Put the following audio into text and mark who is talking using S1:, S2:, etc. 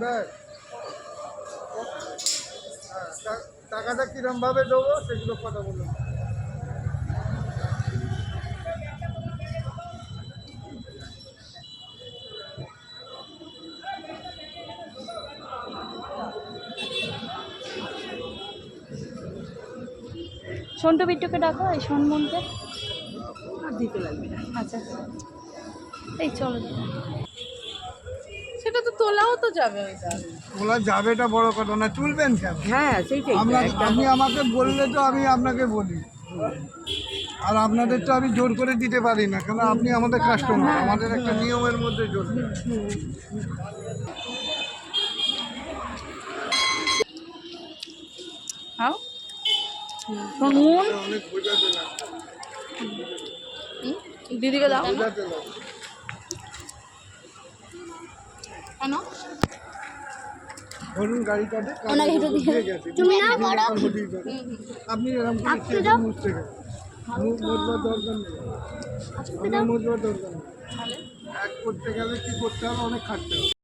S1: ব্যাস। হ্যাঁ, টাকাটা কিরমভাবে দেবো সেগুলো কথা বলুন।
S2: সন্টু বিট্টুকে ডাকো, এই সন্মনকে
S3: দিতে লাগবে না।
S2: আচ্ছা এই চলো।
S3: সেটা তো তোলাও তো যাবে ওইটা।
S1: তোলা যাবে, এটা বড় কথা না, তুলবেন কেন?
S3: হ্যাঁ সেইটাই তো, একটা
S1: আপনি আমাকে বললে তো আমি আপনাকে বলি, আর আপনাদের তো আমি জোর করে দিতে পারি না, কারণ আপনি আমাদের কাস্টমার, আমাদের একটা নিয়মের মধ্যে চলবে।
S2: খাও নুন
S1: অনেক বোঝাতে লাগে,
S2: দিদিকে দাও।
S1: বোঝাতে লাগে।
S2: কেন
S1: ধরুন গাড়িটাতে
S2: ওনাকে হেঁটে দিয়ে
S1: গেছে,
S2: তুমি না বড়
S1: আপনি এরকম করে মুছতে গেছেন, মুছবার দরকার নেই, আপনার মুছবার দরকার নেই। এক করতে গেলে কি করতে হবে, অনেক খাটতে হবে।